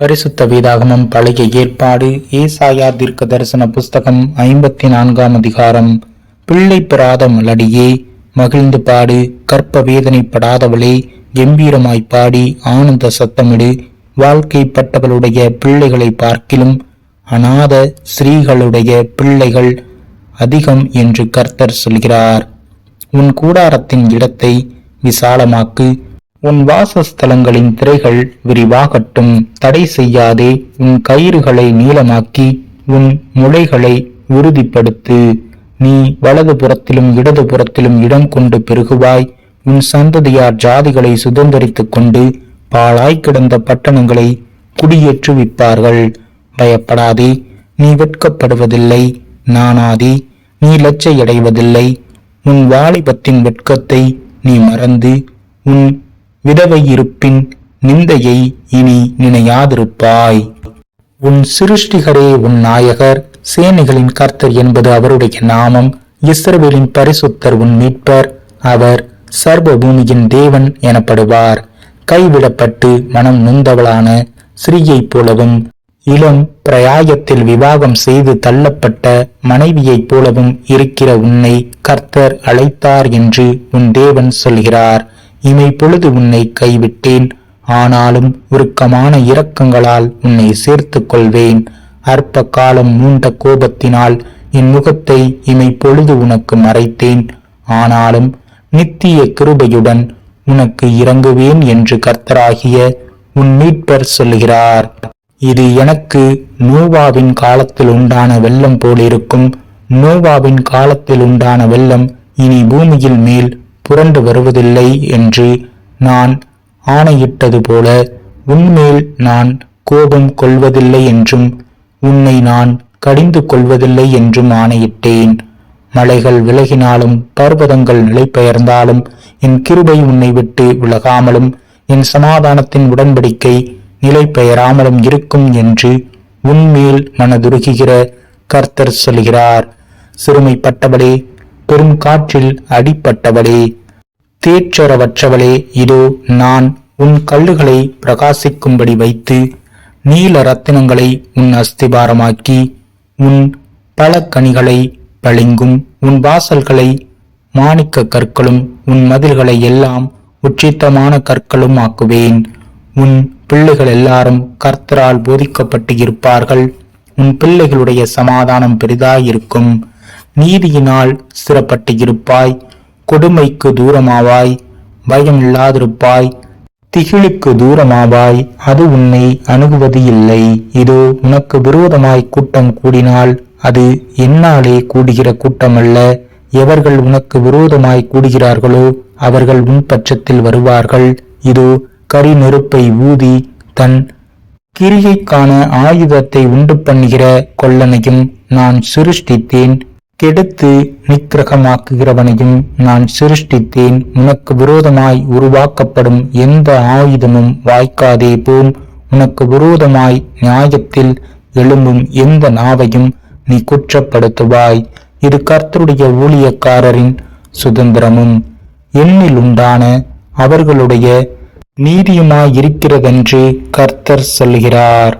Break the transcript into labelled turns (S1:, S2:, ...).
S1: பரிசுத்த வேதாகமம் பழைய ஏற்பாடு ஏசாயா தீர்க்க தரிசன புஸ்தகம் 54ஆம் அதிகாரம். பிள்ளை பெறாத மலடியே மகிழ்ந்து பாடு, கற்ப வேதனைப்படாதவளே கம்பீரமாய் பாடி ஆனந்த சத்தமிடு. வாழ்க்கைப்பட்டவளுடைய பிள்ளைகளை பார்க்கிலும் அநாத ஸ்ரீகளுடைய பிள்ளைகள் அதிகம் என்று கர்த்தர் சொல்கிறார். உன் கூடாரத்தின் இடத்தை விசாலமாக்கு, உன் வாசஸ்தலங்களின் திரைகள் விரிவாகட்டும். தடை செய்யாதே, உன் கயிறுகளை நீளமாக்கி உன் முளைகளை உறுதிப்படுத்து. நீ வலது புறத்திலும் இடது புறத்திலும் இடம் கொண்டு பெருகுவாய். உன் சந்ததியார் ஜாதிகளை சுதந்திரித்துக் கொண்டு பாழாய் கிடந்த பட்டணங்களை குடியேற்றுவிப்பார்கள். பயப்படாதே, நீ வெட்கப்படுவதில்லை. நாணாதே, நீ லட்சையடைவதில்லை. உன் வாலிபத்தின் வெட்கத்தை நீ மறந்து உன் விதவை இருப்பின் நிந்தையை இனி நினையாதிருப்பாய். உன் சிருஷ்டிகரே உன் நாயகர், சேனைகளின் கர்த்தர் என்பது அவருடைய நாமம். இஸ்ரவேலின் பரிசுத்தர் உன் மீட்பர். அவர் சர்வ பூமியின் தேவன் எனப்படுவார். கைவிடப்பட்டு மனம் நொந்தவளான ஸ்ரீயைப் போலவும் இளம் பிரயாயத்தில் விவாகம் செய்து தள்ளப்பட்ட மனைவியைப் போலவும் இருக்கிற உன்னை கர்த்தர் அழைத்தார் என்று உன் தேவன் சொல்கிறார். இமை பொழுது உன்னை கைவிட்டேன், ஆனாலும் உருக்கமான இரக்கங்களால் உன்னை சேர்த்து கொள்வேன். அற்ப காலம் மூண்ட கோபத்தினால் என் முகத்தை இமை பொழுது உனக்கு மறைத்தேன், ஆனாலும் நித்திய கிருபையுடன் உனக்கு இறங்குவேன் என்று கர்த்தராகிய உன் மீட்பர் சொல்லுகிறார். இது எனக்கு நோவாவின் காலத்தில் உண்டான வெள்ளம் போலிருக்கும். நோவாவின் காலத்தில் உண்டான வெள்ளம் இனி பூமியில் மேல் புரண்டு வருவதில்லை என்று நான் ஆணையிட்டது போல உன்மேல் நான் கோபம் கொள்வதில்லை என்றும் உன்னை நான் கடிந்து கொள்வதில்லை என்றும் ஆணையிட்டேன். மலைகள் விலகினாலும் பர்வதங்கள் நிலை பெயர்ந்தாலும் என் கிருபை உன்னை விட்டு விலகாமலும் என் சமாதானத்தின் உடன்படிக்கை நிலை பெயராமலும் இருக்கும் என்று உன்மேல் மனதுருகுகிற கர்த்தர் சொல்கிறார். சிறுமைப்பட்டவளே, பெரும் காற்றில் அடிப்பட்டவளே, தேற்றரவற்றவளே, இதோ நான் உன் கல்லுகளை பிரகாசிக்கும்படி வைத்து நீல ரத்தினங்களை உன் அஸ்திபாரமாக்கி உன் பழக்கனிகளை பளிங்கும் உன் வாசல்களை மாணிக்க கற்களும் உன் மதில்களை எல்லாம் உச்சித்தமான கற்களும் ஆக்குவேன். உன் பிள்ளைகள் எல்லாரும் கர்த்தரால் போதிக்கப்பட்டு இருப்பார்கள். உன் பிள்ளைகளுடைய சமாதானம் பெரிதாயிருக்கும். நீதியினால் ஸ்திரப்பட்டு இருப்பாய். கொடுமைக்கு தூரமாவாய், பயம் இல்லாதிருப்பாய். திகிலுக்கு தூரமாவாய், அது உன்னை அணுகுவது இல்லை. இதோ உனக்கு விரோதமாய் கூட்டம் கூடினால் அது என்னாலே கூடுகிற கூட்டமல்ல. எவர்கள் உனக்கு விரோதமாய் கூடுகிறார்களோ அவர்கள் உன் பட்சத்தில் வருவார்கள். இதோ கரி நெருப்பை ஊதி தன் கிரியைக்கான ஆயுதத்தை உண்டு பண்ணுகிற கொல்லனையும் நான் சிருஷ்டித்தேன். கெடுத்து நிக்கிரகமாக்குகிறவனையும் நான் சிருஷ்டித்தேன். உனக்கு விரோதமாய் உருவாக்கப்படும் எந்த ஆயுதமும் வாய்க்காதே போம். உனக்கு விரோதமாய் நியாயத்தில் எழும்பும் எந்த நாவையும் நீ குற்றப்படுத்துவாய். இது கர்த்தருடைய ஊழியக்காரரின் சுதந்திரமும் என்னில் உண்டான அவர்களுடைய நீதியுமாயிருக்கிறதென்று கர்த்தர் சொல்கிறார்.